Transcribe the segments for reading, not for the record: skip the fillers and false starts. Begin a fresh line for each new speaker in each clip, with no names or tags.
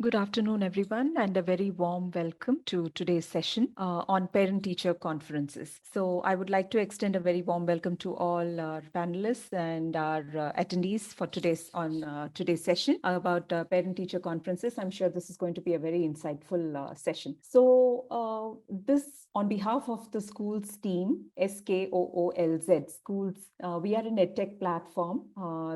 Good afternoon, everyone, and a very warm welcome to today's session on parent-teacher conferences. So I would like to extend a very warm welcome to all our panelists and our attendees for today's session about parent-teacher conferences. I'm sure this is going to be a very insightful session. So this, on behalf of the Skoolz team, Skoolz, Skoolz, we are an edtech platform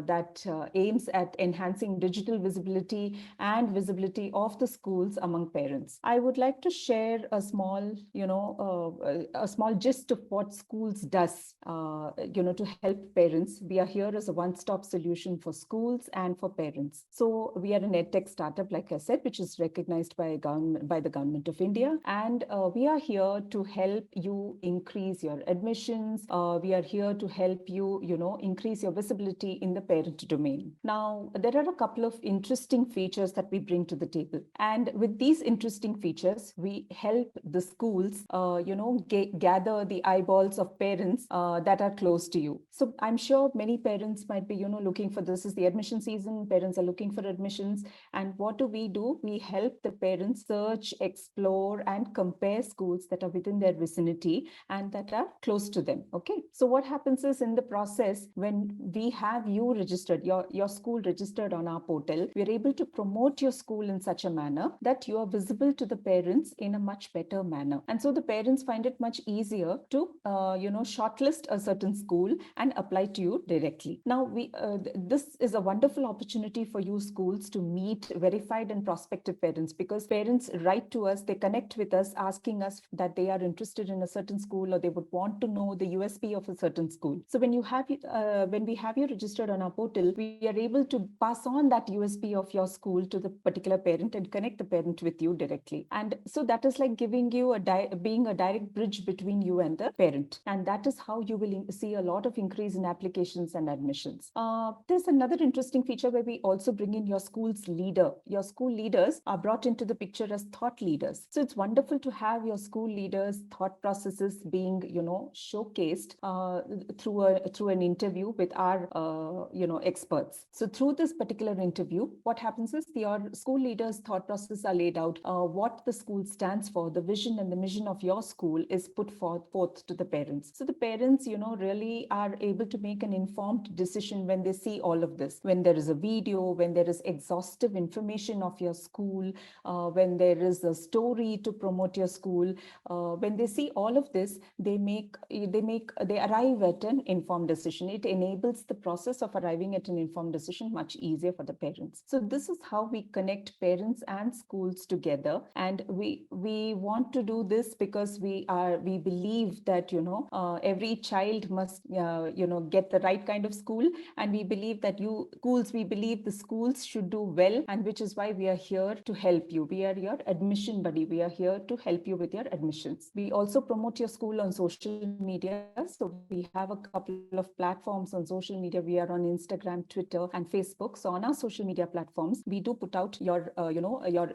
that aims at enhancing digital visibility and visibility of the schools among parents. I would like to share a small, a small gist of what Skoolz does, to help parents. We are here as a one-stop solution for schools and for parents. So we are an edtech startup, like I said, which is recognized by the government of India, and we are here to help you increase your admissions. We are here to help you, increase your visibility in the parent domain. Now, there are a couple of interesting features that we bring to the table. And with these interesting features, we help the schools, gather the eyeballs of parents that are close to you. So I'm sure many parents might be, looking for this is the admission season. Parents are looking for admissions. And what do? We help the parents search, explore, and compare schools that are within their vicinity and that are close to them. Okay. So what happens is in the process, when we have you registered, your school registered on our portal, we're able to promote your school in such a manner that you are visible to the parents in a much better manner. And so the parents find it much easier to, shortlist a certain school and apply to you directly. Now, this is a wonderful opportunity for you schools to meet verified and prospective parents, because parents write to us, they connect with us asking us that they are interested in a certain school or they would want to know the USP of a certain school. So when we have you registered on our portal, we are able to pass on that USP of your school to the particular parent and connect the parent with you directly. And so that is like giving you being a direct bridge between you and the parent. And that is how you will see a lot of increase in applications and admissions. There's another interesting feature where we also bring in your school's leader. Your school leaders are brought into the picture as thought leaders. So it's wonderful to have your school leaders' thought processes being, showcased through an interview with our, experts. So through this particular interview, what happens is your school leaders' thought process are laid out. What the school stands for, the vision and the mission of your school is put forth to the parents. So the parents, really are able to make an informed decision when they see all of this. When there is a video, when there is exhaustive information of your school, when there is a story to promote your school, when they see all of this, they arrive at an informed decision. It enables the process of arriving at an informed decision much easier for the parents. So this is how we connect parents and schools together. And we want to do this because we believe that, every child must, get the right kind of school. And we believe that we believe the schools should do well. And which is why we are here to help you. We are your admission buddy. We are here to help you with your admissions. We also promote your school on social media. So we have a couple of platforms on social media. We are on Instagram, Twitter, and Facebook. So on our social media platforms, we do put out your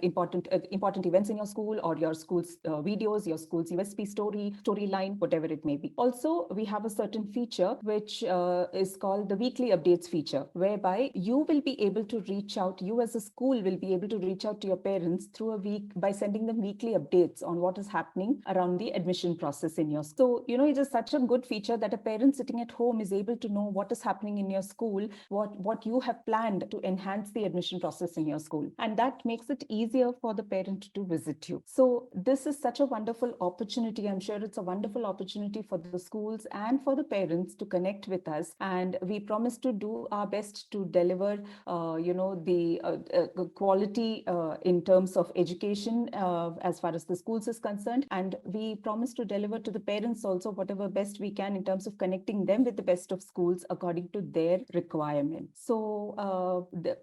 important events in your school, or your school's videos, your school's USP storyline, whatever it may be. Also, we have a certain feature which is called the weekly updates feature, whereby you will be able to reach out. You as a school will be able to reach out to your parents through a week by sending them weekly updates on what is happening around the admission process in your school. So, it is such a good feature that a parent sitting at home is able to know what is happening in your school, what you have planned to enhance the admission process in your school. And that makes it easier for the parent to visit you. So this is such a wonderful opportunity. I'm sure it's a wonderful opportunity for the schools and for the parents to connect with us. And we promise to do our best to deliver, the quality in terms of education as far as the schools is concerned. And we promise to deliver to the parents also whatever best we can in terms of connecting them with the best of schools according to their requirements. So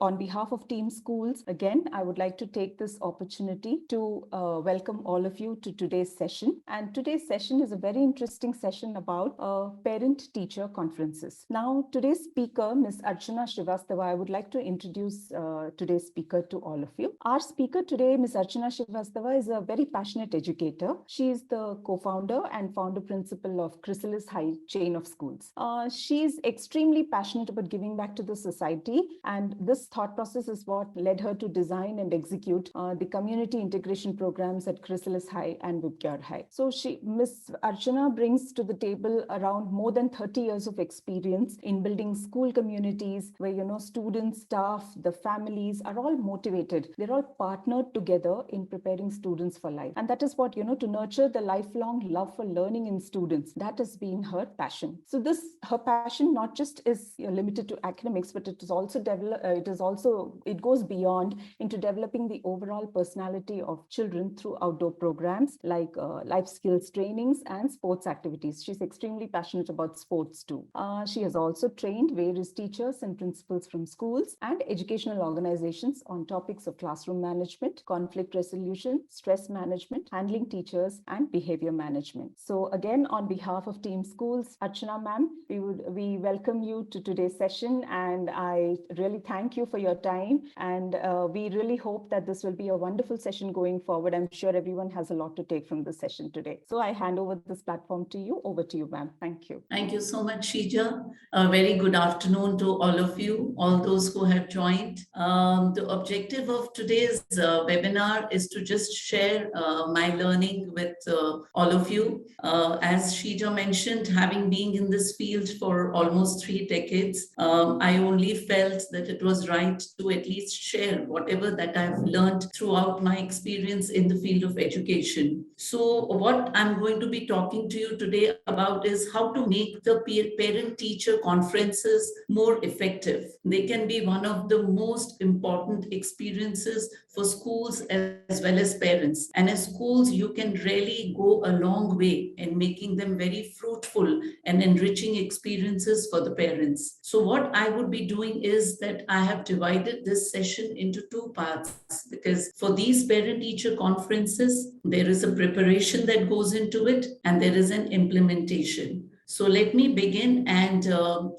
on behalf of Team Skoolz, again, I would like to take this opportunity to welcome all of you to today's session. And today's session is a very interesting session about parent-teacher conferences. Now, today's speaker, Ms. Archana Srivastava, I would like to introduce today's speaker to all of you. Our speaker today, Ms. Archana Srivastava, is a very passionate educator. She is the co-founder and founder principal of Chrysalis High chain of schools. She is extremely passionate about giving back to the society, and this thought process is what led her to design design and execute the community integration programs at Chrysalis High and Vibgyor High. So Miss Archana brings to the table around more than 30 years of experience in building school communities where, students, staff, the families are all motivated. They're all partnered together in preparing students for life. And that is what, to nurture the lifelong love for learning in students. That has been her passion. So her passion not just is limited to academics, but it goes beyond into developing the overall personality of children through outdoor programs like life skills trainings and sports activities. She's extremely passionate about sports too. She has also trained various teachers and principals from schools and educational organizations on topics of classroom management, conflict resolution, stress management, handling teachers, and behavior management. So again, on behalf of Team Skoolz, Archana ma'am, we welcome you to today's session, and I really thank you for your time, and we really hope that this will be a wonderful session going forward. I'm sure everyone has a lot to take from this session today. So I hand over this platform to you. Over to you, ma'am. Thank you.
Thank you so much, Shija. A very good afternoon to all of you, all those who have joined. The objective of today's webinar is to just share my learning with all of you. As Shija mentioned, having been in this field for almost 3 decades, I only felt that it was right to at least share whatever that I've learned throughout my experience in the field of education. So what I'm going to be talking to you today about is how to make the parent-teacher conferences more effective. They can be one of the most important experiences for schools as well as parents. And as schools, you can really go a long way in making them very fruitful and enriching experiences for the parents. So what I would be doing is that I have divided this session into 2 parts, because for these parent-teacher conferences, there is a preparation that goes into it and there is an implementation. So let me begin, and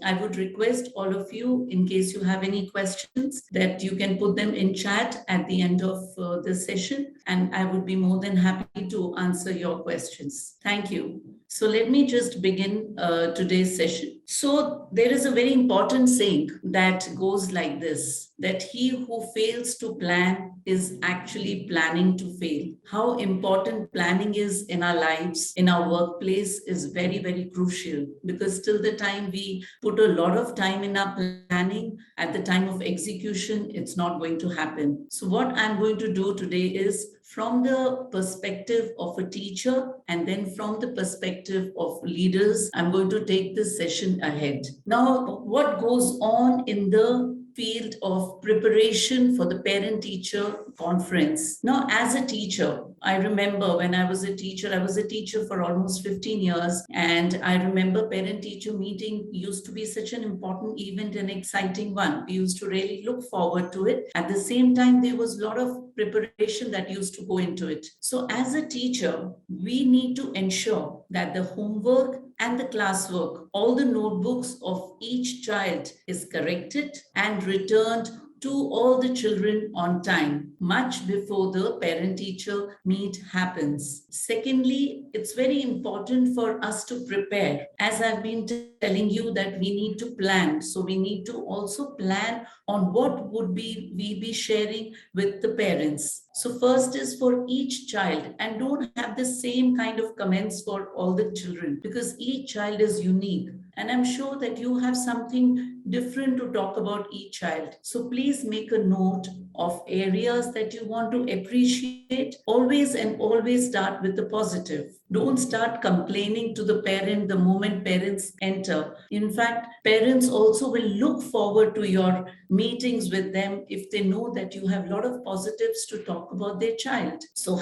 I would request all of you, in case you have any questions, that you can put them in chat at the end of the session, and I would be more than happy to answer your questions. Thank you. So let me just begin today's session. So there is a very important saying that goes like this, that he who fails to plan is actually planning to fail. How important planning is in our lives, in our workplace, is very, very crucial, because till the time we put a lot of time in our planning, at the time of execution, it's not going to happen. So what I'm going to do today is, from the perspective of a teacher and then from the perspective of leaders, I'm going to take this session ahead. Now, what goes on in the field of preparation for the parent-teacher conference? Now, as a teacher, I remember when I was a teacher for almost 15 years. And I remember parent-teacher meeting used to be such an important event, an exciting one. We used to really look forward to it. At the same time, there was a lot of preparation that used to go into it. So as a teacher, we need to ensure that the homework and the classwork, all the notebooks of each child is corrected and returned to all the children on time, much before the parent-teacher meet happens. Secondly, it's very important for us to prepare. As I've been telling you that we need to plan. So we need to also plan on what would we be sharing with the parents. So first is for each child, and don't have the same kind of comments for all the children, because each child is unique. And I'm sure that you have something different to talk about each child. So please make a note of areas that you want to appreciate. Always and always start with the positive. Don't start complaining to the parent the moment parents enter. In fact, parents also will look forward to your meetings with them if they know that you have a lot of positives to talk about their child. So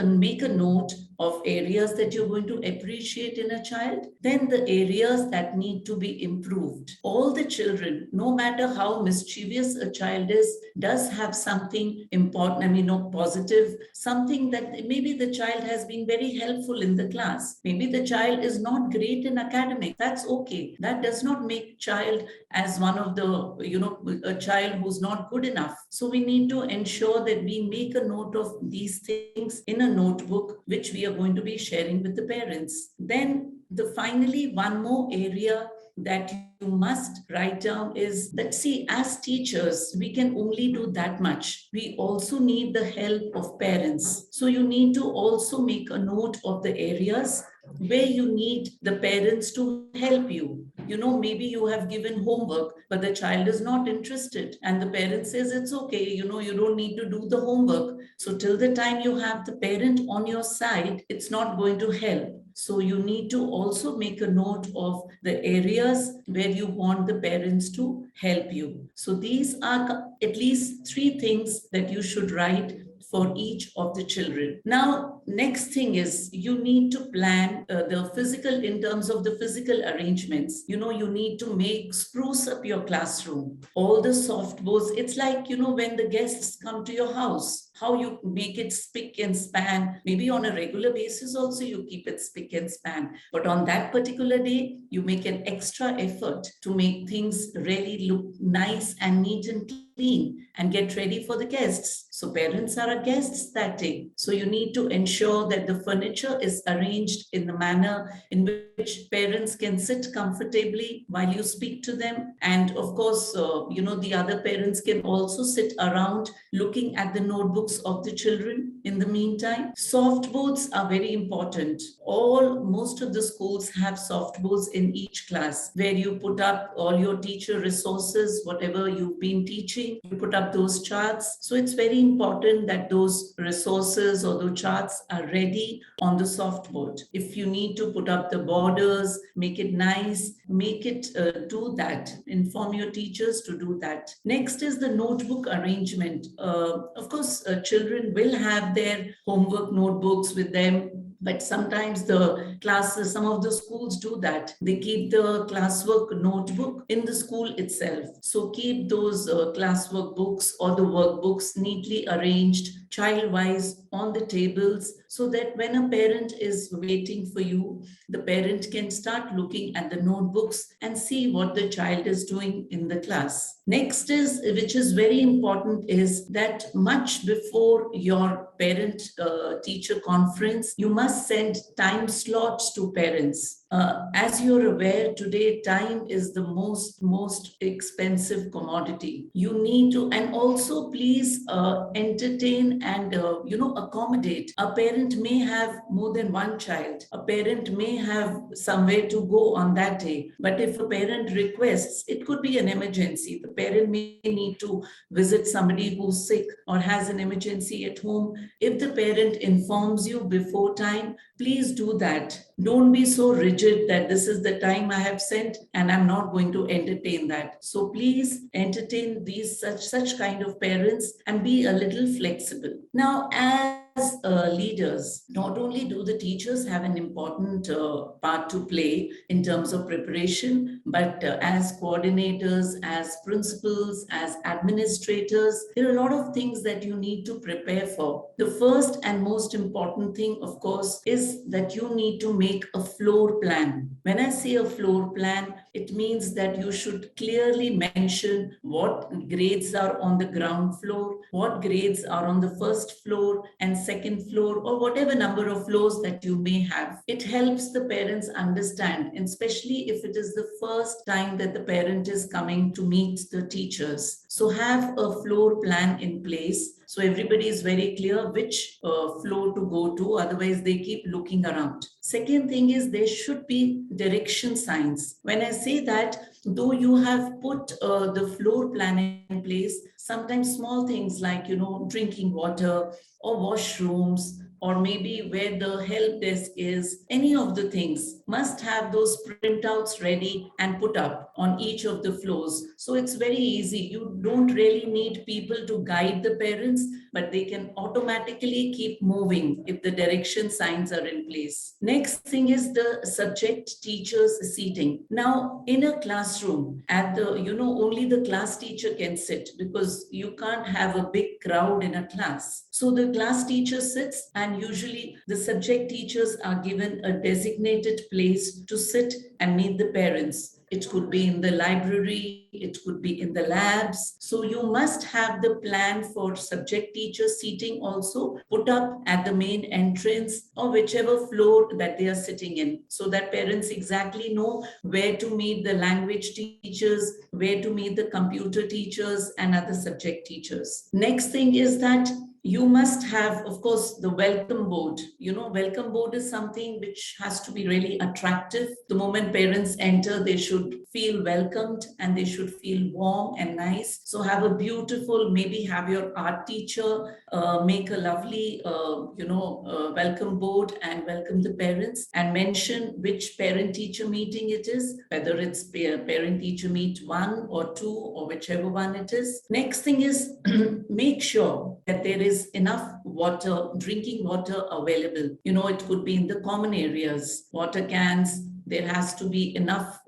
make a note of areas that you're going to appreciate in a child, then the areas that need to be improved. All the children, no matter how mischievous a child is, does have something important, positive, something that maybe the child has been very helpful in the class. Maybe the child is not great in academics. That's okay. That does not make child as one of the, a child who's not good enough. So we need to ensure that we make a note of these things in a notebook, which we are going to be sharing with the parents. Then finally, one more area that you must write down is that, see, as teachers, we can only do that much. We also need the help of parents. So you need to also make a note of the areas where you need the parents to help you. Maybe you have given homework, but the child is not interested, and the parent says it's okay, you don't need to do the homework. So till the time you have the parent on your side, it's not going to help. So you need to also make a note of the areas where you want the parents to help you. So these are at least 3 things that you should write for each of the children. Now, next thing is you need to plan the physical, in terms of the physical arrangements. You need to spruce up your classroom. All the soft boards, it's like, when the guests come to your house, how you make it spick and span. Maybe on a regular basis also you keep it spick and span. But on that particular day, you make an extra effort to make things really look nice and neat and clean and get ready for the guests. So parents are our guests that day. So you need to ensure that the furniture is arranged in the manner in which parents can sit comfortably while you speak to them. And of course, the other parents can also sit around looking at the notebooks of the children in the meantime. Soft boards are very important. Most of the schools have soft boards in each class where you put up all your teacher resources, whatever you've been teaching, you put up those charts. So it's very important that those resources or the charts are ready on the soft board. If you need to put up the borders, make it nice, make it do that. Inform your teachers to do that. Next is the notebook arrangement. Of course, children will have their homework notebooks with them, but sometimes the classes, some of the schools do that. They keep the classwork notebook in the school itself. So keep those classwork books or the workbooks neatly arranged, child-wise, on the tables, so that when a parent is waiting for you, the parent can start looking at the notebooks and see what the child is doing in the class. Next is, which is very important, is that much before your parent-teacher conference, you must send time slots to parents. As you're aware, today time is the most expensive commodity. You need to, and also please entertain and accommodate. A parent may have more than one child. A parent may have somewhere to go on that day. But if a parent requests, it could be an emergency. The parent may need to visit somebody who's sick or has an emergency at home. If the parent informs you before time, please do that. Don't be so rigid that this is the time I have sent and I'm not going to entertain that. So please entertain these such kind of parents and be a little flexible. Now, as leaders, not only do the teachers have an important part to play in terms of preparation, but as coordinators, as principals, as administrators, there are a lot of things that you need to prepare for. The first and most important thing, of course, is that you need to make a floor plan. When I say a floor plan, it means that you should clearly mention what grades are on the ground floor, what grades are on the first floor and second floor, or whatever number of floors that you may have. It helps the parents understand, and especially if it is the first time that the parent is coming to meet the teachers. So have a floor plan in place so everybody is very clear which floor to go to, otherwise they keep looking around. Second thing is there should be direction signs. When I say that, though you have put the floor plan in place, sometimes small things like, drinking water or washrooms, or maybe where the help desk is, any of the things must have those printouts ready and put up on each of the floors. So it's very easy. You don't really need people to guide the parents, but they can automatically keep moving if the direction signs are in place. Next thing is the subject teacher's seating. Now, in a classroom, at the, only the class teacher can sit because you can't have a big crowd in a class. So the class teacher sits, and usually the subject teachers are given a designated place to sit and meet the parents. It could be in the library, it could be in the labs. So you must have the plan for subject teacher seating also put up at the main entrance or whichever floor that they are sitting in, so that parents exactly know where to meet the language teachers, where to meet the computer teachers and other subject teachers. Next thing is that you must have, of course, the welcome board. Welcome board is something which has to be really attractive. The moment parents enter, they should feel welcomed and they should feel warm and nice. So have a beautiful, maybe have your art teacher make a lovely, welcome board and welcome the parents and mention which parent-teacher meeting it is, whether it's parent-teacher meet 1 or 2 or whichever one it is. Next thing is make sure that there is enough water, drinking water available. It could be in the common areas, water cans. There has to be enough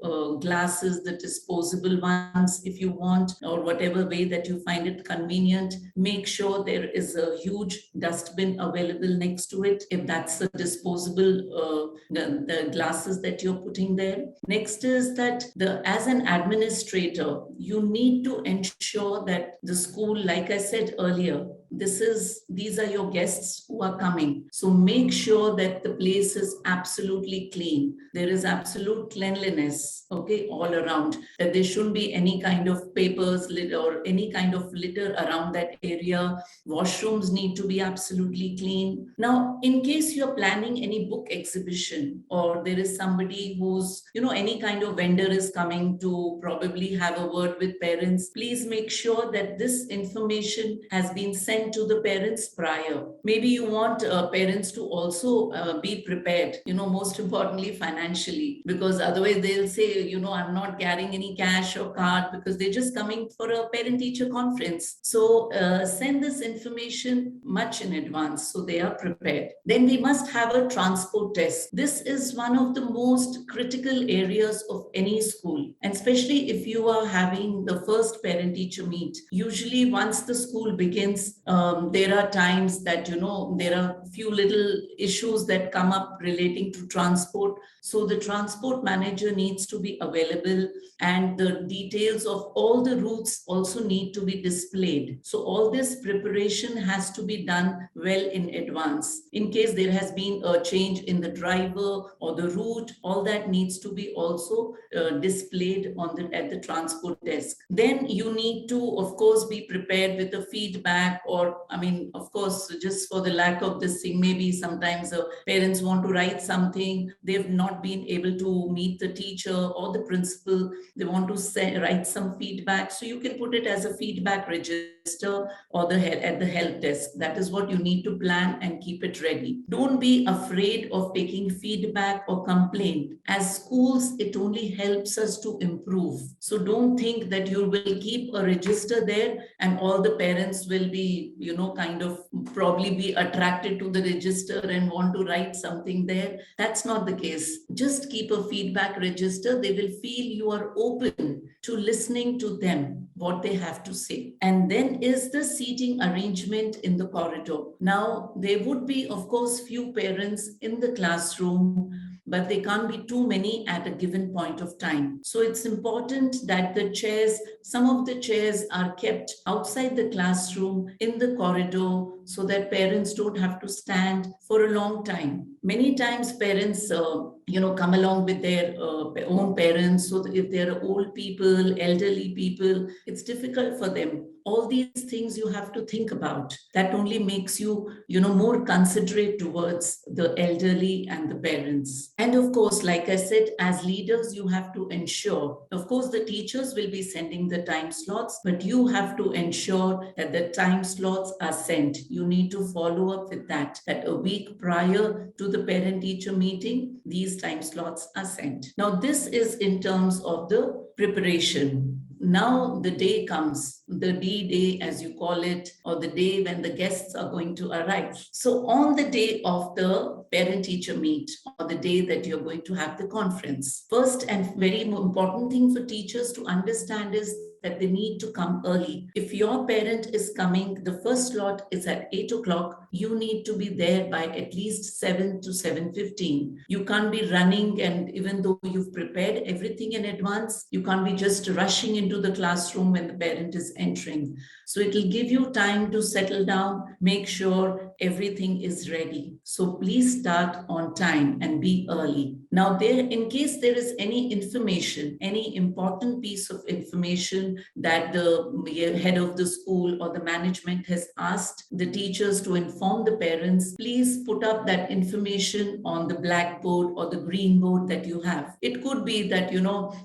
glasses, the disposable ones, if you want, or whatever way that you find it convenient. Make sure there is a huge dustbin available next to it, if that's the disposable the glasses that you're putting there. Next is that as an administrator, you need to ensure that the school, like I said earlier, these are your guests who are coming. So make sure that the place is absolutely clean. There is absolute cleanliness, okay, all around. That there shouldn't be any kind of papers or any kind of litter around that area. Washrooms need to be absolutely clean. Now, in case you're planning any book exhibition, or there is somebody who's, any kind of vendor is coming to probably have a word with parents, please make sure that this information has been sent to the parents prior. Maybe you want parents to also be prepared, most importantly financially, because otherwise they'll say, I'm not carrying any cash or card because they're just coming for a parent-teacher conference. So send this information much in advance so they are prepared. Then we must have a transport desk. This is one of the most critical areas of any school, and especially if you are having the first parent-teacher meet. Usually once the school begins, there are times that, there are few little issues that come up relating to transport. So the transport manager needs to be available, and the details of all the routes also need to be displayed. So all this preparation has to be done well in advance. In case there has been a change in the driver or the route, all that needs to be also displayed at the transport desk. Then you need to, of course, be prepared with the feedback, or of course, just for the lack of this thing, maybe sometimes parents want to write something, they've not been able to meet the teacher or the principal, they want to write some feedback. So you can put it as a feedback register or at the help desk. That is what you need to plan and keep it ready. Don't be afraid of taking feedback or complaint. As schools, it only helps us to improve. So don't think that you will keep a register there and all the parents will be, kind of probably be attracted to the register and want to write something there. That's not the case. Just keep a feedback register. They will feel you are open to listening to them, what they have to say. And then is the seating arrangement in the corridor. Now, there would be, of course, few parents in the classroom, but they can't be too many at a given point of time. So it's important that some of the chairs are kept outside the classroom in the corridor so that parents don't have to stand for a long time. Many times parents, come along with their own parents. So if they're old people, elderly people, it's difficult for them. All these things you have to think about. That only makes you, more considerate towards the elderly and the parents. And of course, like I said, as leaders, you have to ensure, of course, the teachers will be sending the time slots, but you have to ensure that the time slots are sent. You need to follow up with that a week prior to the parent-teacher meeting, these time slots are sent. Now, this is in terms of the preparation. Now the day comes, the D-Day as you call it, or the day when the guests are going to arrive. So on the day of the parent-teacher meet, or the day that you're going to have the conference, first and very important thing for teachers to understand is that they need to come early. If your parent is coming, the first slot is at 8 o'clock, you need to be there by at least 7 to 7:15. You can't be running, and even though you've prepared everything in advance, you can't be just rushing into the classroom when the parent is entering. So it'll give you time to settle down, make sure everything is ready. So please start on time and be early. Now, in case there is any information, any important piece of information that the head of the school or the management has asked the teachers to inform the parents, please put up that information on the blackboard or the green board that you have. It could be that,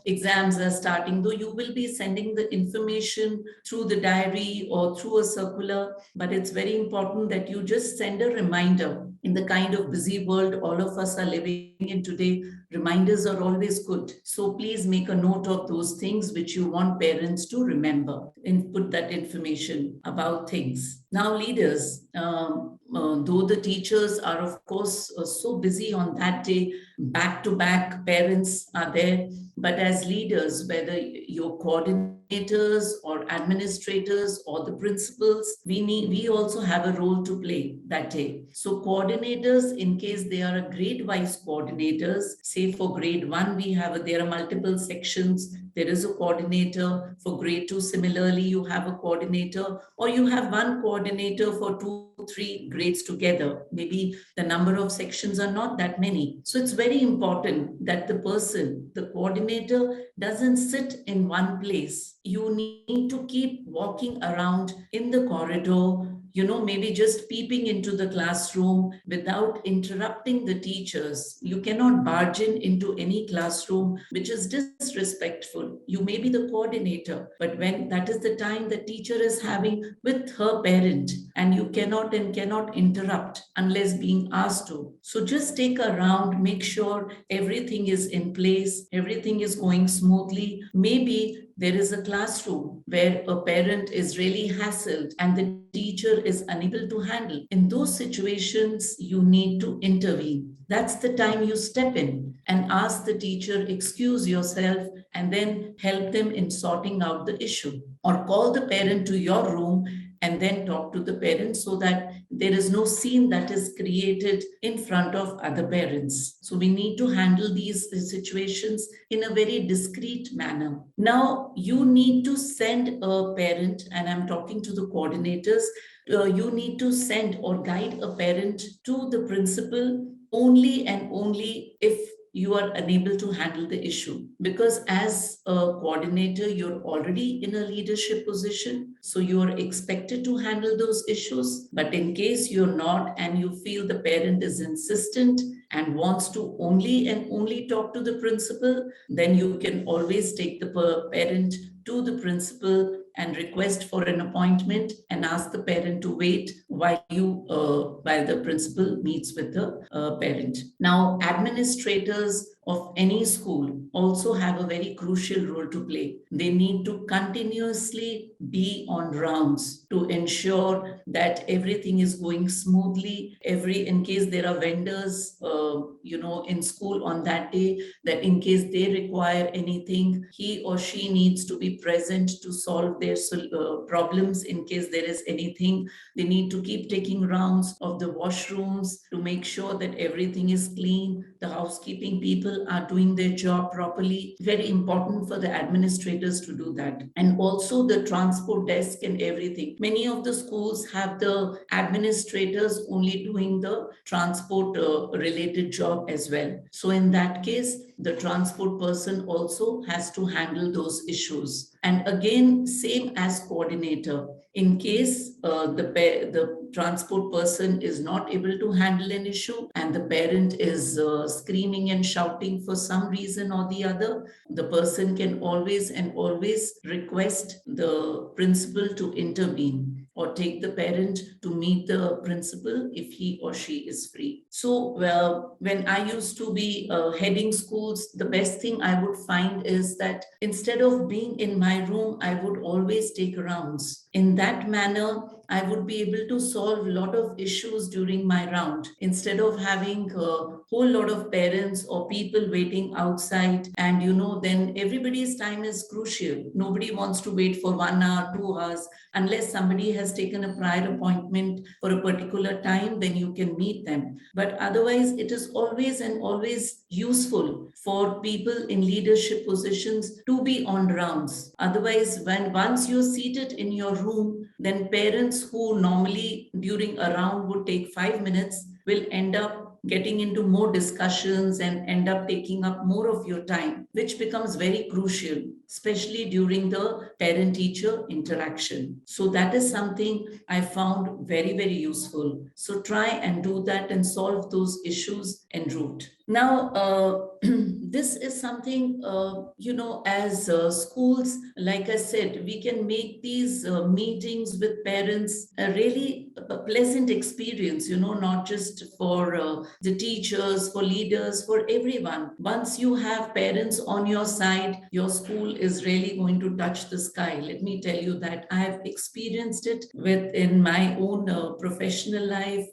exams are starting, though you will be sending the information through the diary or through a circular, but it's very important that you just send a reminder. In the kind of busy world all of us are living in today, reminders are always good. So please make a note of those things which you want parents to remember and put that information about things. Now, leaders, though the teachers are, of course, so busy on that day, back to back, parents are there. But as leaders, whether your coordinators or administrators or the principals, we also have a role to play that day. So coordinators, in case they are a grade-wise coordinators, say for grade 1, there are multiple sections. There is a coordinator. For grade 2, similarly, you have a coordinator, or you have one coordinator for 2-3 grades together. Maybe the number of sections are not that many. So it's very important that the coordinator, doesn't sit in one place. You need to keep walking around in the corridor, maybe just peeping into the classroom without interrupting the teachers. You cannot barge into any classroom which is disrespectful. You may be the coordinator, but when that is the time the teacher is having with her parent, and you cannot interrupt unless being asked to. So just take a round, make sure everything is in place, everything is going smoothly. Maybe there is a classroom where a parent is really hassled and the teacher is unable to handle. In those situations, you need to intervene. That's the time you step in and ask the teacher, excuse yourself, and then help them in sorting out the issue. Or call the parent to your room and then talk to the parents so that there is no scene that is created in front of other parents. So we need to handle these situations in a very discreet manner. Now, you need to send a parent, and I'm talking to the coordinators, you need to send or guide a parent to the principal only and only if you are unable to handle the issue. Because as a coordinator, you're already in a leadership position, so you're expected to handle those issues. But in case you're not and you feel the parent is insistent and wants to only and only talk to the principal, then you can always take the parent to the principal and request for an appointment and ask the parent to wait while the principal meets with the parent. Now, administrators of any school also have a very crucial role to play. They need to continuously be on rounds to ensure that everything is going smoothly. In case there are vendors, in school on that day, that in case they require anything, he or she needs to be present to solve their problems. In case there is anything, they need to keep taking rounds of the washrooms to make sure that everything is clean. The housekeeping people are doing their job properly. Very important for the administrators to do that. And also the transport desk and everything. Many of the schools have the administrators only doing the transport related job as well. So in that case, the transport person also has to handle those issues. And again, same as coordinator. In case the transport person is not able to handle an issue and the parent is screaming and shouting for some reason or the other, the person can always request the principal to intervene or take the parent to meet the principal if he or she is free. So when I used to be heading schools, the best thing I would find is that instead of being in my room, I would always take rounds. In that manner, I would be able to solve a lot of issues during my round instead of having a whole lot of parents or people waiting outside. And then everybody's time is crucial. Nobody wants to wait for 1 hour, 2 hours, unless somebody has taken a prior appointment for a particular time, then you can meet them. But otherwise, it is always and always useful for people in leadership positions to be on rounds. Otherwise, when once you're seated in your room, then parents who normally during a round would take 5 minutes will end up getting into more discussions and end up taking up more of your time, which becomes very crucial, especially during the parent teacher interaction. So, that is something I found very, very useful. So, try and do that and solve those issues en route. Now, this is something, as schools, like I said, we can make these meetings with parents a really pleasant experience, not just for the teachers, for leaders, for everyone. Once you have parents on your side, your school is really going to touch the sky. Let me tell you that I have experienced it in my own professional life,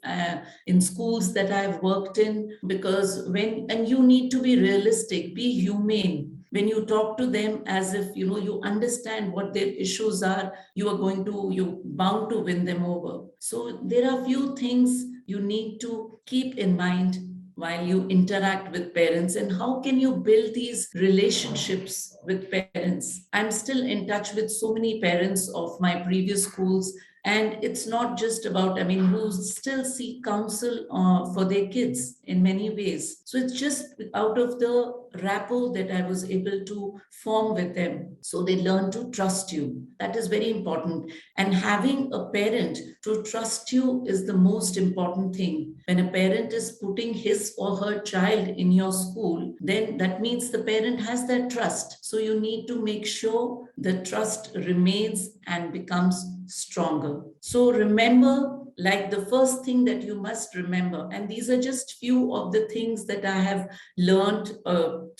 in schools that I've worked in, because and you need to be realistic, be humane. When you talk to them as if you understand what their issues are, you're bound to win them over. So there are few things you need to keep in mind while you interact with parents, and how can you build these relationships with parents. I'm still in touch with so many parents of my previous schools, and it's not just about, who still seek counsel for their kids in many ways. So it's just out of the rapport that I was able to form with them. So they learn to trust you. That is very important. And having a parent to trust you is the most important thing. When a parent is putting his or her child in your school, then that means the parent has that trust. So you need to make sure the trust remains and becomes stronger. So remember, like the first thing that you must remember, and these are just few of the things that I have learned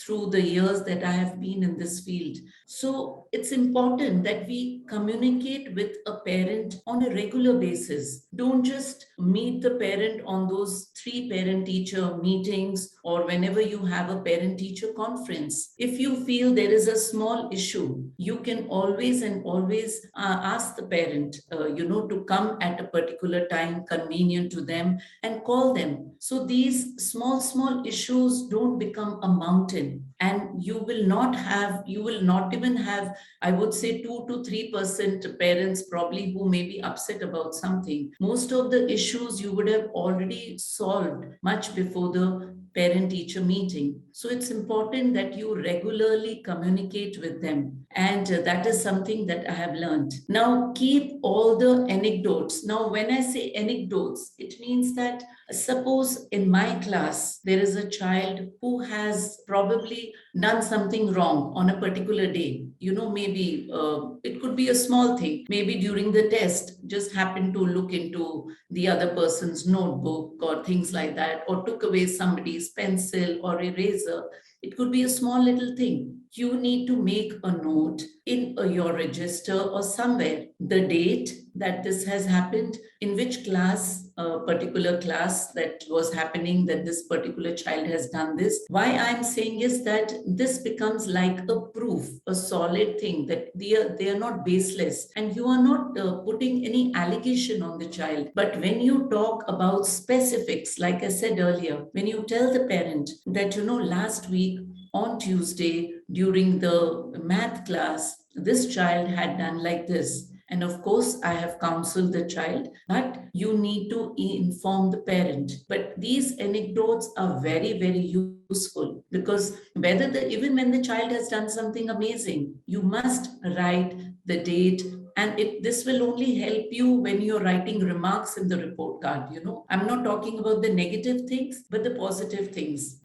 through the years that I have been in this field. So it's important that we communicate with a parent on a regular basis. Don't just meet the parent on those 3 parent teacher meetings or whenever you have a parent teacher conference. If you feel there is a small issue, you can always and always ask the parent, to come at a particular time convenient to them and call them. So these small issues don't become a mountain, and you will not even have, I would say, 2 to 3% parents probably who may be upset about something. Most of the issues you would have already solved much before the parent teacher meeting. So it's important that you regularly communicate with them. And that is something that I have learned. Now, keep all the anecdotes. Now, when I say anecdotes, it means that suppose in my class, there is a child who has probably done something wrong on a particular day. Maybe it could be a small thing. Maybe during the test, just happened to look into the other person's notebook or things like that, or took away somebody's pencil or eraser. It could be a small little thing. You need to make a note in your register or somewhere, the date that this has happened, in which class, a particular class that was happening, that this particular child has done this. Why I'm saying is that this becomes like a proof, a solid thing, that they are not baseless, and you are not putting any allegation on the child. But when you talk about specifics, like I said earlier, when you tell the parent that, last week on Tuesday during the math class, this child had done like this. And of course, I have counseled the child, but you need to inform the parent. But these anecdotes are very, very useful, because even when the child has done something amazing, you must write the date. And this will only help you when you're writing remarks in the report card. I'm not talking about the negative things, but the positive things.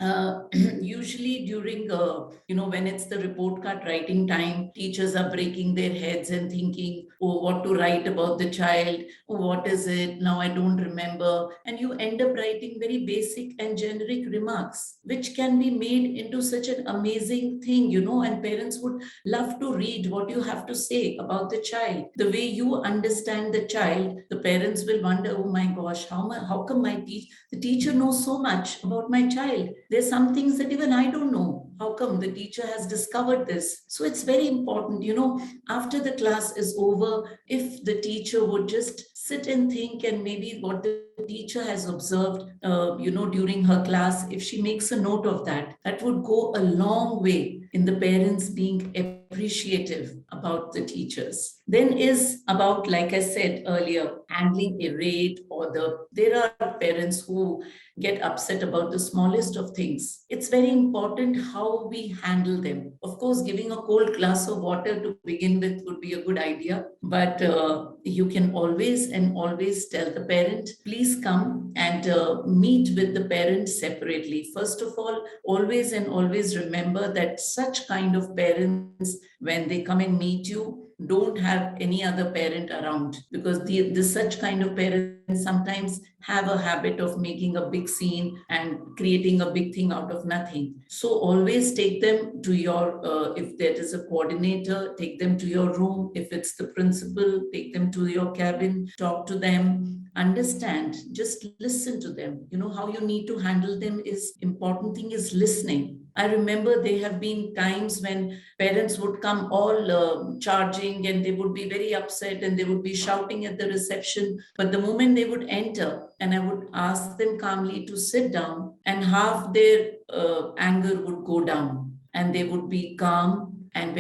Usually during, when it's the report card writing time, teachers are breaking their heads and thinking, what to write about the child. Oh, what is it? Now I don't remember. And you end up writing very basic and generic remarks, which can be made into such an amazing thing, and parents would love to read what you have to say about the child. The way you understand the child, the parents will wonder, oh my gosh, how come the teacher knows so much about my child? There's some things that even I don't know. How come the teacher has discovered this? So it's very important, after the class is over, if the teacher would just sit and think, and maybe what the teacher has observed, during her class, if she makes a note of that, that would go a long way in the parents being appreciative about the teachers. Then is about, like I said earlier, handling irate, there are parents who get upset about the smallest of things. It's very important how we handle them. Of course, giving a cold glass of water to begin with would be a good idea, but you can always and always tell the parent, please come and meet with the parent separately. First of all, always and always remember that such kind of parents, when they come and meet you, don't have any other parent around, because the such kind of parents sometimes have a habit of making a big scene and creating a big thing out of nothing. So always take them to your, if there is a coordinator, take them to your room. If it's the principal, take them to your cabin, talk to them, understand, just listen to them. How you need to handle them is important thing is listening. I remember there have been times when parents would come all charging, and they would be very upset, and they would be shouting at the reception. But the moment they would enter, and I would ask them calmly to sit down, and half their anger would go down, and they would be calm. And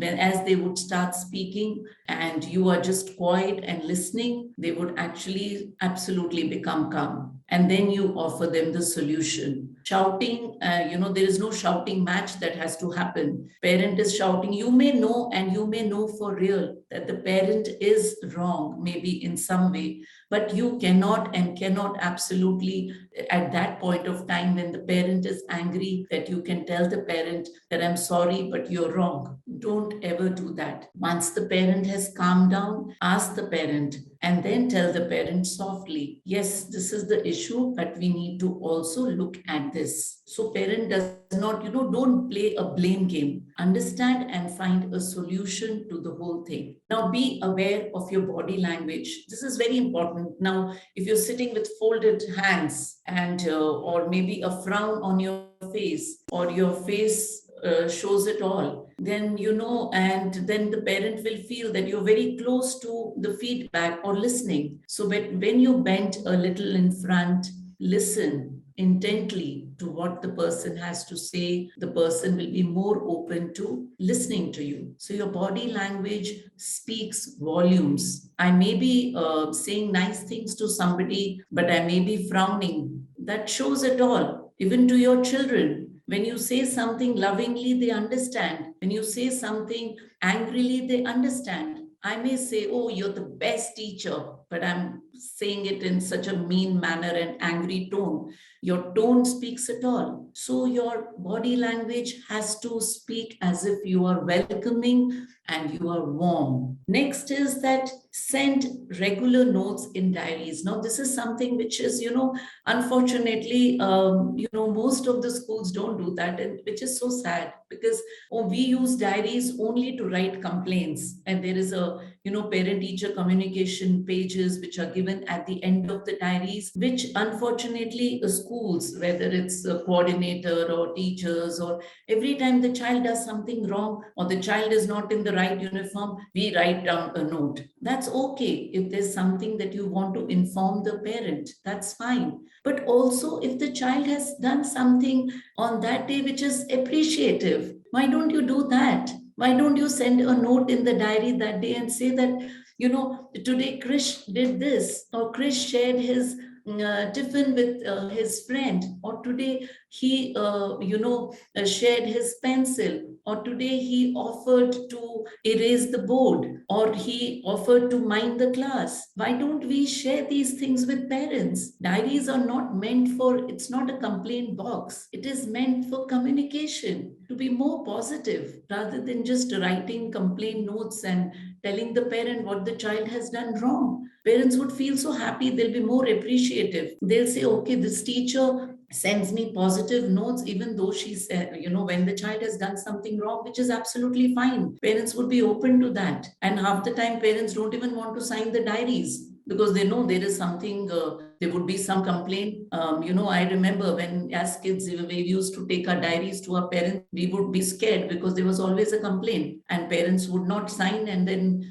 as they would start speaking, and you are just quiet and listening, they would actually absolutely become calm. And then you offer them the solution. Shouting, there is no shouting match that has to happen. Parent is shouting. You may know, and you may know for real that the parent is wrong, maybe in some way, but you cannot absolutely, at that point of time when the parent is angry, that you can tell the parent that I'm sorry, but you're wrong. Don't ever do that. Once the parent has calmed down, ask the parent, and then tell the parent softly, yes, this is the issue, but we need to also look at this. So parent does not, don't play a blame game. Understand and find a solution to the whole thing. Now be aware of your body language. This is very important. Now, if you're sitting with folded hands, and or maybe a frown on your face, or your face shows it all, then and then the parent will feel that you're very close to the feedback or listening. So when you bend a little in front, listen intently to what the person has to say. The person will be more open to listening to you. So your body language speaks volumes. I may be saying nice things to somebody, but I may be frowning. That shows it all, even to your children. When you say something lovingly, they understand. When you say something angrily, they understand. I may say, oh, you're the best teacher, but I'm saying it in such a mean manner and angry tone. Your tone speaks it all. So your body language has to speak as if you are welcoming and you are warm. Next is that send regular notes in diaries. Now, this is something which is, unfortunately, most of the schools don't do that, and which is so sad, because we use diaries only to write complaints. And there is a, parent-teacher communication pages which are given at the end of the diaries, which unfortunately schools, whether it's a coordinator or teachers, or every time the child does something wrong or the child is not in the right uniform, we write down a note. That's okay. If there's something that you want to inform the parent, that's fine. But also, if the child has done something on that day which is appreciative, why don't you do that? Why don't you send a note in the diary that day and say that, today Krish did this, or Krish shared his tiffin with his friend, or today he, shared his pencil, or today he offered to erase the board, or he offered to mind the class. Why don't we share these things with parents? Diaries are not meant for, it's not a complaint box. It is meant for communication, to be more positive rather than just writing complaint notes and telling the parent what the child has done wrong. Parents would feel so happy, they'll be more appreciative. They'll say, okay, this teacher sends me positive notes, even though she said, when the child has done something wrong, which is absolutely fine. Parents would be open to that. And half the time, parents don't even want to sign the diaries because they know there is something, there would be some complaint. I remember when as kids, we used to take our diaries to our parents, we would be scared because there was always a complaint and parents would not sign. And then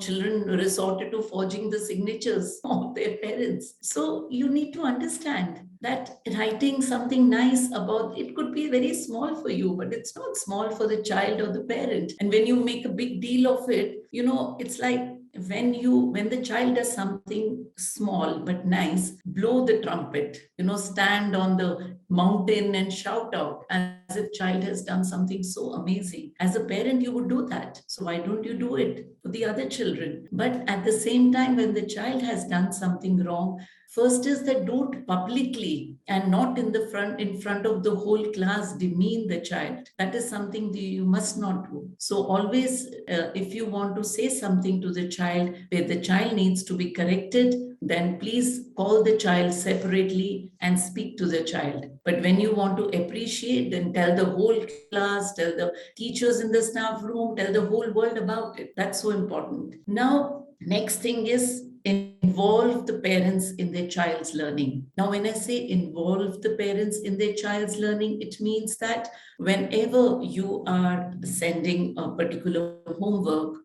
children resorted to forging the signatures of their parents. So you need to understand that writing something nice about it could be very small for you, but it's not small for the child or the parent. And when you make a big deal of it, it's like when the child does something small but nice, blow the trumpet, stand on the mountain and shout out as if child has done something so amazing. As a parent, you would do that. So why don't you do it for the other children? But at the same time, when the child has done something wrong, first is that don't publicly and not in front of the whole class demean the child. That is something that you must not do. So always, if you want to say something to the child where the child needs to be corrected, then please call the child separately and speak to the child. But when you want to appreciate, then tell the whole class, tell the teachers in the staff room, tell the whole world about it. That's so important. Now, next thing is involve the parents in their child's learning. Now, when I say involve the parents in their child's learning, it means that whenever you are sending a particular homework,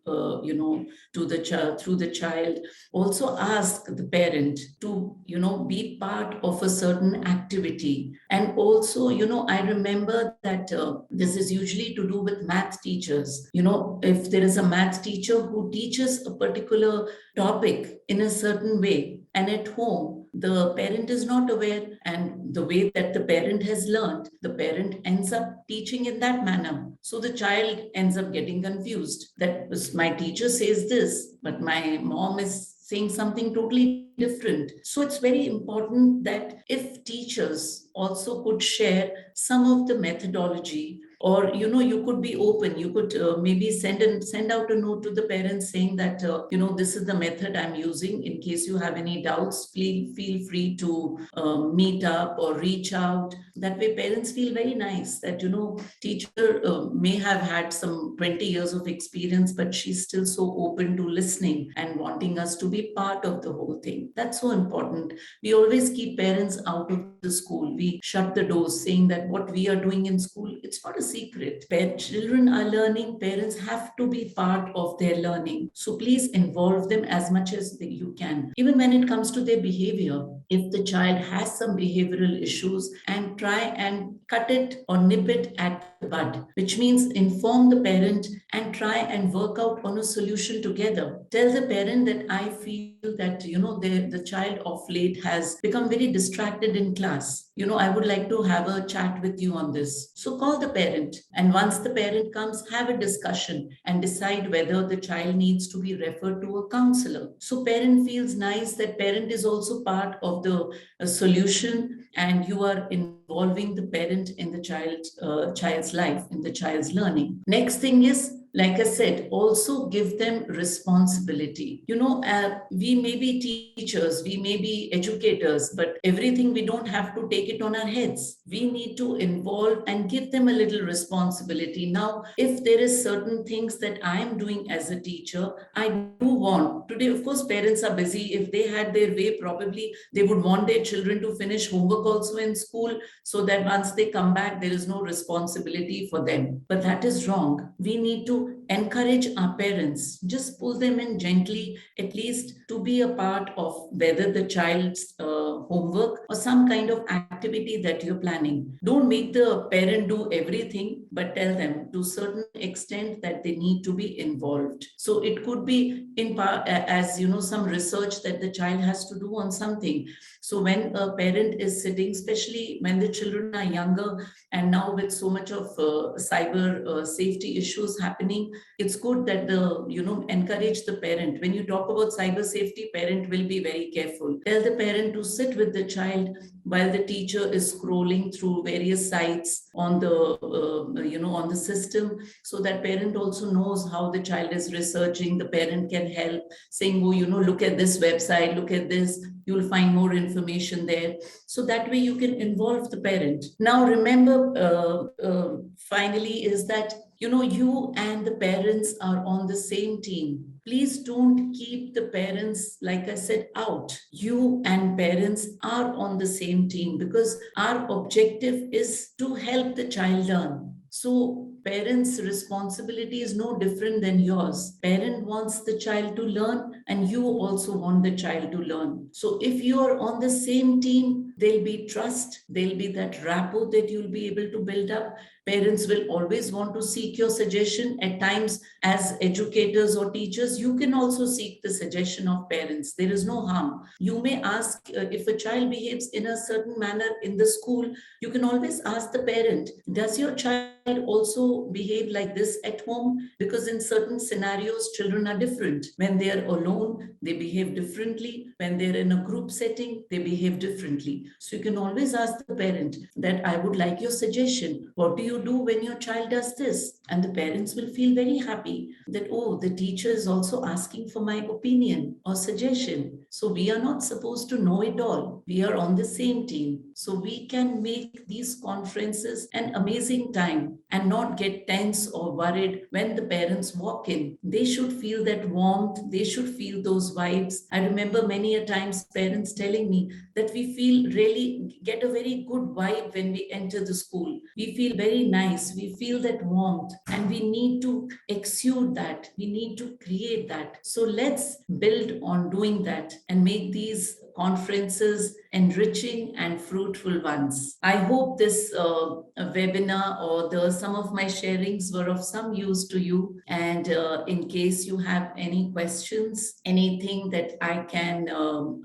to the child, through the child, also ask the parent to, be part of a certain activity. And also, I remember that this is usually to do with math teachers. If there is a math teacher who teaches a particular topic in a certain way, and at home the parent is not aware, and the way that the parent has learned, the parent ends up teaching in that manner. So the child ends up getting confused that my teacher says this, but my mom is saying something totally different. So it's very important that if teachers also could share some of the methodology, or you could be open, you could maybe send out a note to the parents saying that this is the method I'm using. In case you have any doubts, feel free to meet up or reach out. That way parents feel very nice that teacher may have had some 20 years of experience, but she's still so open to listening and wanting us to be part of the whole thing. That's so important. We always keep parents out of the school. We shut the doors saying that what we are doing in school, it's not a secret. Children are learning, parents have to be part of their learning. So please involve them as much as you can. Even when it comes to their behavior, if the child has some behavioral issues, and try and cut it or nip it at the bud, which means inform the parent and try and work out on a solution together. Tell the parent that I feel that the child of late has become very distracted in class. I would like to have a chat with you on this. So call the parent, and once the parent comes, have a discussion and decide whether the child needs to be referred to a counselor. So parent feels nice that parent is also part of the solution, and you are involving the parent in the child's life, in the child's learning. Next thing is, like I said, also give them responsibility. We may be teachers, we may be educators, but everything we don't have to take it on our heads. We need to involve and give them a little responsibility. Now, if there is certain things that I am doing as a teacher, I do want, today, of course, parents are busy. If they had their way, probably they would want their children to finish homework also in school, so that once they come back, there is no responsibility for them. But that is wrong. We need to encourage our parents, just pull them in gently, at least to be a part of whether the child's homework or some kind of activity that you're planning. Don't make the parent do everything, but tell them to a certain extent that they need to be involved. So it could be in part as some research that the child has to do on something. So when a parent is sitting, especially when the children are younger, and now with so much of cyber safety issues happening happening, it's good that encourage the parent. When you talk about cyber safety, parent will be very careful. Tell the parent to sit with the child while the teacher is scrolling through various sites on the on the system, so that parent also knows how the child is researching. The parent can help, saying, oh, look at this website, look at this, you'll find more information there. So that way you can involve the parent. Now remember, finally, is that you and the parents are on the same team. Please don't keep the parents, like I said, out. You and parents are on the same team, because our objective is to help the child learn. So parents' responsibility is no different than yours. Parent wants the child to learn, and you also want the child to learn. So if you are on the same team, there'll be trust, there'll be that rapport that you'll be able to build up. Parents will always want to seek your suggestion. At times, as educators or teachers, you can also seek the suggestion of parents. There is no harm. You may ask, if a child behaves in a certain manner in the school, you can always ask the parent, does your child also behave like this at home? Because in certain scenarios, children are different. When they are alone, they behave differently. When they're in a group setting, they behave differently. So you can always ask the parent that, I would like your suggestion. What do you do when your child does this? And the parents will feel very happy that, oh, the teacher is also asking for my opinion or suggestion. So we are not supposed to know it all. We are on the same team. So we can make these conferences an amazing time and not get tense or worried when the parents walk in. They should feel that warmth. They should feel those vibes. I remember many a times parents telling me that we feel really get a very good vibe when we enter the school. We feel very nice. We feel that warmth, and we need to exude that. We need to create that. So let's build on doing that and make these conferences enriching and fruitful ones. I hope this webinar or some of my sharings were of some use to you. And in case you have any questions, anything that I can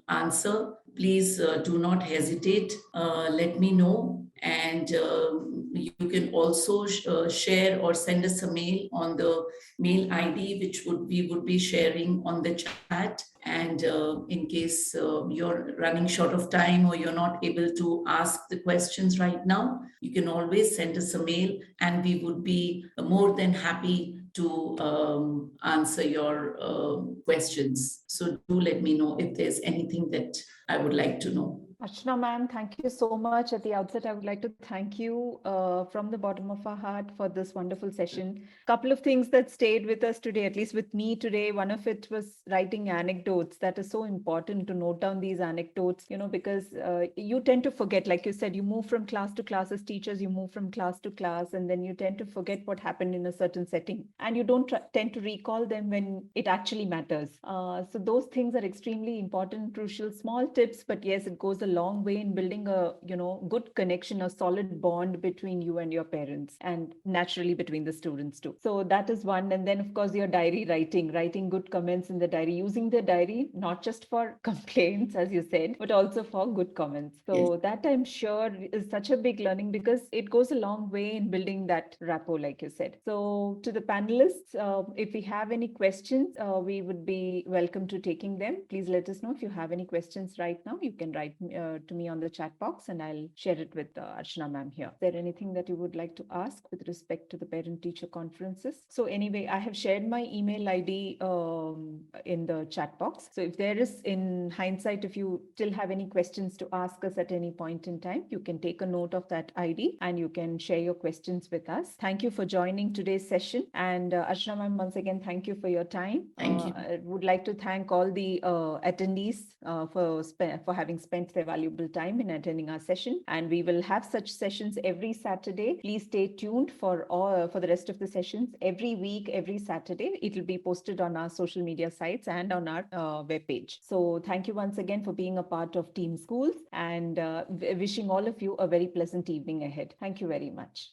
answer, please do not hesitate. Let me know. And you can also share or send us a mail on the mail ID, which we would be sharing on the chat. And in case you're running short of time or you're not able to ask the questions right now, you can always send us a mail, and we would be more than happy to answer your questions. So do let me know if there's anything that I would like to know.
Archana ma'am, thank you so much. At the outset, I would like to thank you from the bottom of our heart for this wonderful session. Couple of things that stayed with us today, at least with me today. One of it was writing anecdotes. That is so important to note down these anecdotes, because you tend to forget, like you said, you move from class to class as teachers, you move from class to class, and then you tend to forget what happened in a certain setting. And you don't tend to recall them when it actually matters. So those things are extremely important, crucial, small tips, but yes, it goes a long way in building a good connection, a solid bond between you and your parents, and naturally between the students too. So that is one. And then of course your diary writing good comments in the diary, using the diary not just for complaints as you said, but also for good comments. So that I'm sure is such a big learning, because it goes a long way in building that rapport, like you said. So to the panelists, if we have any questions, we would be welcome to taking them. Please let us know if you have any questions right now. You can write to me on the chat box, and I'll share it with Archana ma'am here. Is there anything that you would like to ask with respect to the parent-teacher conferences? So anyway, I have shared my email ID in the chat box. So if there is, in hindsight, if you still have any questions to ask us at any point in time, you can take a note of that ID and you can share your questions with us. Thank you for joining today's session. And Archana ma'am, once again, thank you for your time.
Thank you.
I would like to thank all the attendees for having spent their valuable time in attending our session. And we will have such sessions every Saturday. Please stay tuned for the rest of the sessions. Every week, every Saturday, it will be posted on our social media sites and on our webpage. So thank you once again for being a part of Team Skoolz, and wishing all of you a very pleasant evening ahead. Thank you very much.